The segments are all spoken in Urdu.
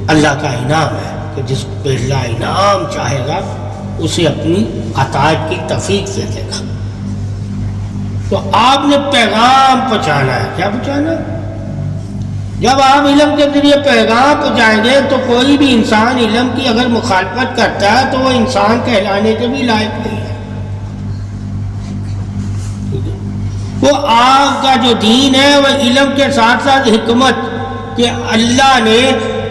اللہ کا انعام ہے کہ جس پہ اللہ انعام چاہے گا اسے اپنی عطاءت کی توفیق دے دے گا۔ تو آپ نے پیغام پہنچانا ہے۔ کیا پہنچانا ہے؟ جب آپ علم کے ذریعے پیغام پہنچائیں گے تو کوئی بھی انسان علم کی اگر مخالفت کرتا ہے تو وہ انسان کہلانے کے بھی لائق نہیں ہے۔ وہ آپ کا جو دین ہے وہ علم کے ساتھ ساتھ حکمت، کہ اللہ نے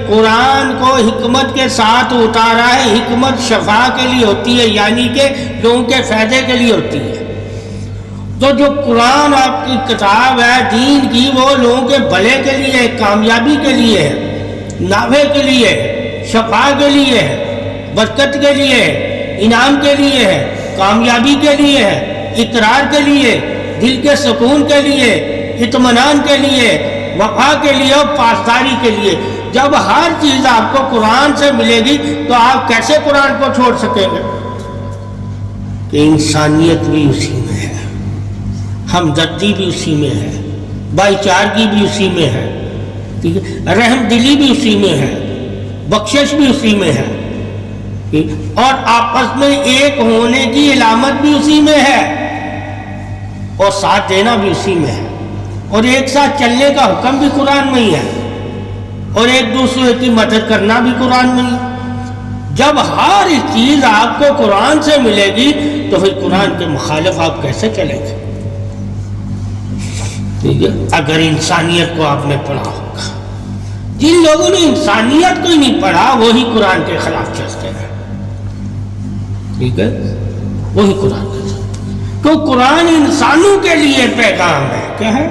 قرآن کو حکمت کے ساتھ اتارا ہے۔ حکمت شفا کے لیے ہوتی ہے، یعنی کہ لوگوں کے فائدے کے لیے ہوتی ہے۔ تو جو قرآن آپ کی کتاب ہے دین کی، وہ لوگوں کے بھلے کے لیے ہے، کامیابی کے لیے ہے، نافع کے لیے ہے، شفا کے لیے ہے، برکت کے لیے ہے، انعام کے لیے ہے، کامیابی کے لیے ہے، اقرار کے لیے، دل کے سکون کے لیے، اطمینان کے لیے، وفا کے لیے اور پاسداری کے لیے۔ جب ہر چیز آپ کو قرآن سے ملے گی تو آپ کیسے قرآن کو چھوڑ سکیں گے؟ کہ انسانیت بھی اسی میں ہے، ہمدردی بھی اسی میں ہے، بھائی چارگی بھی اسی میں ہے، ٹھیک ہے، رحم دلی بھی اسی میں ہے، بخشش بھی اسی میں ہے، اور آپس میں ایک ہونے کی علامت بھی اسی میں ہے، اور ساتھ دینا بھی اسی میں ہے، اور ایک ساتھ چلنے کا حکم بھی قرآن میں ہی ہے، اور ایک دوسرے کی مدد کرنا بھی قرآن میں ہی۔ جب ہر چیز آپ کو قرآن سے ملے گی تو پھر قرآن کے مخالف آپ کیسے چلیں گے؟ ٹھیک ہے، اگر انسانیت کو آپ نے پڑھا ہوگا۔ جن لوگوں نے انسانیت کو ہی نہیں پڑھا وہی قرآن کے خلاف چلتے ہیں، ٹھیک ہے، وہی قرآن کے خلاف۔ تو قرآن انسانوں کے لیے پیغام ہے، کیا ہے؟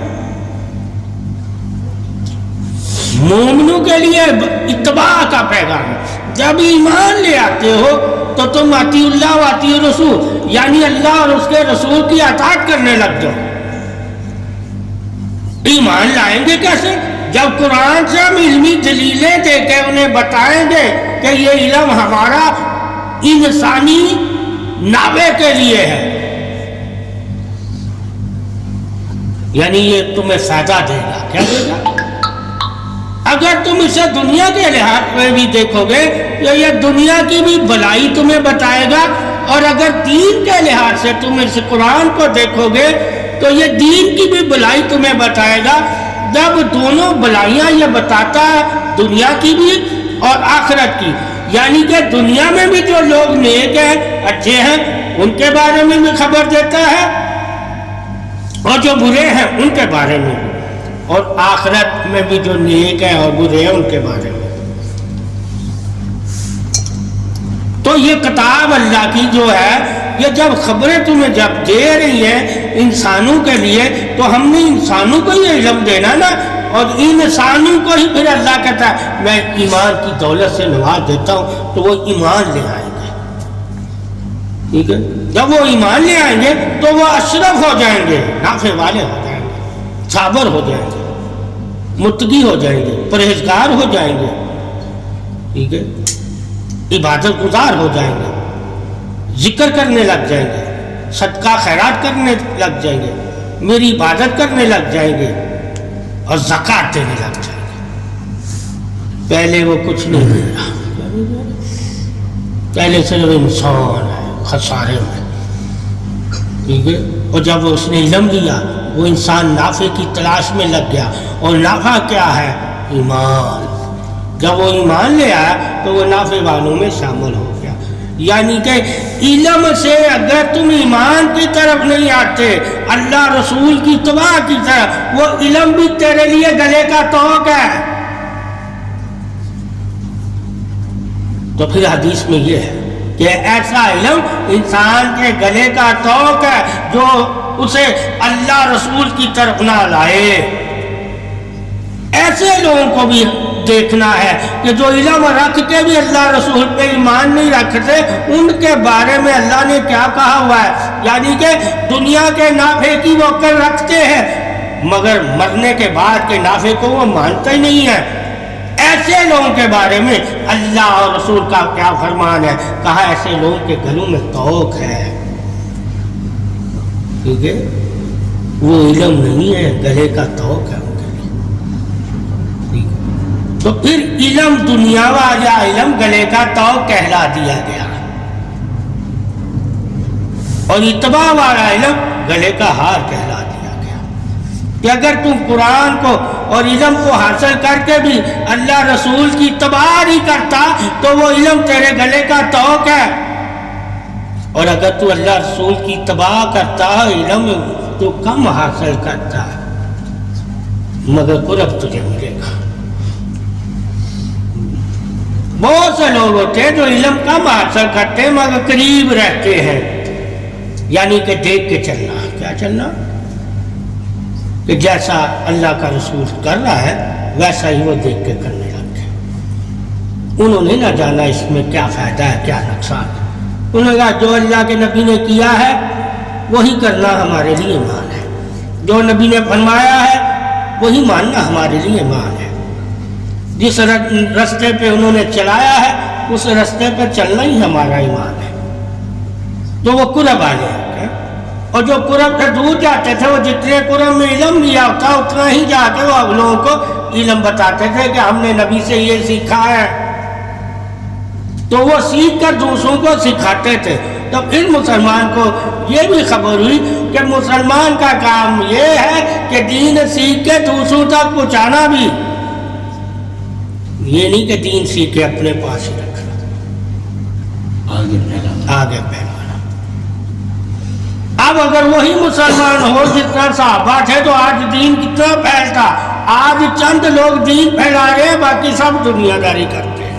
مومنوں کے لیے اتباع کا پیغام ہے۔ جب ایمان لے آتے ہو تو تم اطیع اللہ و اطیع الرسول، یعنی اللہ اور اس کے رسول کی اطاعت کرنے لگ جاؤ۔ ایمان لائیں گے کیسے؟ جب قرآن سے ہم علمی دلیلیں دے کے انہیں بتائیں گے کہ یہ علم ہمارا انسانی نافع کے لیے ہے، یعنی یہ تمہیں فائدہ دے گا۔ کیا دے گا؟ اگر تم اسے دنیا کے لحاظ میں بھی دیکھو گے تو یہ دنیا کی بھی بھلائی تمہیں بتائے گا، اور اگر دین کے لحاظ سے تم اس قرآن کو دیکھو گے تو یہ دین کی بھی بھلائی تمہیں بتائے گا۔ جب دونوں بھلائیاں یہ بتاتا ہے، دنیا کی بھی اور آخرت کی، یعنی کہ دنیا میں بھی جو لوگ نیک ہیں، اچھے ہیں، ان کے بارے میں بھی خبر دیتا ہے، اور جو برے ہیں ان کے بارے میں بھی، اور آخرت میں بھی جو نیک ہیں اور برے ہیں ان کے بارے میں۔ تو یہ کتاب اللہ کی جو ہے، یہ جب خبریں تمہیں جب دے رہی ہیں انسانوں کے لیے، تو ہم نے انسانوں کو یہ علم دینا نا، اور انسانوں کو ہی پھر اللہ کہتا ہے میں ایمان کی دولت سے نواز دیتا ہوں، تو وہ ایمان لے آئیں گے، ٹھیک ہے۔ جب وہ ایمان لے آئیں گے تو وہ اشرف ہو جائیں گے، نافع والے ہو جائیں گے، صابر ہو جائیں گے، متقی ہو جائیں گے، پرہیزگار ہو جائیں گے، ٹھیک ہے، عبادت گزار ہو جائیں گے، ذکر کرنے لگ جائیں گے، صدقہ خیرات کرنے لگ جائیں گے، میری عبادت کرنے لگ جائیں گے، اور زکوٰۃ دینے لگ جائیں گے۔ پہلے وہ کچھ نہیں دے رہا، پہلے صرف انسان ہے خسارے میں، ٹھیک ہے۔ اور جب اس نے علم لیا وہ انسان نافع کی تلاش میں لگ گیا، اور نافع کیا ہے؟ ایمان۔ جب وہ ایمان لے آیا تو وہ نافع والوں میں شامل ہو گیا۔ یعنی کہ علم سے اگر تم ایمان کی طرف نہیں آتے، اللہ رسول کی اتباع کی طرف، وہ علم بھی تیرے لیے گلے کا طوق ہے۔ تو پھر حدیث میں یہ ہے کہ ایسا علم انسان کے گلے کا طوق ہے جو اسے اللہ رسول کی طرف نہ لائے۔ ایسے لوگوں کو بھی دیکھنا ہے کہ جو علم رکھ کے بھی اللہ رسول پہ ایمان نہیں رکھتے، ان کے بارے میں اللہ نے کیا کہا ہوا ہے، یعنی کہ دنیا کے نافع کی وہ عقل رکھتے ہیں مگر مرنے کے بعد کے نافع کو وہ مانتے ہی نہیں ہے۔ ایسے لوگوں کے بارے میں اللہ اور رسول کا کیا فرمان ہے؟ کہا ایسے لوگوں کے گلوں میں طوق ہے، ٹھیک ہے، وہ علم نہیں ہے، گلے کا طوق ہے ان کے لیے، ٹھیک ہے۔ تو پھر علم دنیا والا علم گلے کا توق کہلا دیا گیا، اور اتباع والا علم گلے کا ہار کہلا دیا گیا کہ اگر تم قرآن کو اور علم کو حاصل کر کے بھی اللہ رسول کی اتباع نہیں کرتا تو وہ علم تیرے گلے کا توق ہے، اور اگر تو اللہ رسول کی اتباع کرتا ہے علم تو کم حاصل کرتا ہے مگر قرب تجھے ملے گا۔ بہت سے لوگ ہوتے ہیں جو علم کم حاصل کرتے ہیں مگر قریب رہتے ہیں، یعنی کہ دیکھ کے چلنا، کیا چلنا کہ جیسا اللہ کا رسول کر رہا ہے ویسا ہی وہ دیکھ کے کرنے لگتے۔ انہوں نے نہ جانا اس میں کیا فائدہ ہے کیا نقصان ہے، انہوں نے کہا جو اللہ کے نبی نے کیا ہے وہی کرنا ہمارے لیے ایمان ہے، جو نبی نے فرمایا ہے وہی ماننا ہمارے لیے ایمان ہے، جس رستے پہ انہوں نے چلایا ہے اس رستے پہ چلنا ہی ہمارا ایمان ہے۔ تو وہ قرب آ گئے، اور جو قرب سے دور جاتے تھے وہ جتنے قرب میں علم لیا ہوتا اتنا ہی جا کے وہ لوگوں کو علم بتاتے تھے کہ ہم نے نبی سے یہ سیکھا ہے، تو وہ سیکھ کر دوسروں کو سکھاتے تھے۔ تو پھر مسلمان کو یہ بھی خبر ہوئی کہ مسلمان کا کام یہ ہے کہ دین سیکھ کے دوسروں تک پہنچانا بھی، یہ نہیں کہ دین سیکھ کے اپنے پاس ہی رکھنا، آگے پھیلانا۔ اب اگر وہی مسلمان ہو جس طرح صحابہ تھے تو آج دین کتنا پھیلتا، آج چند لوگ دین پھیلا رہے ہیں باقی سب دنیا داری کرتے ہیں۔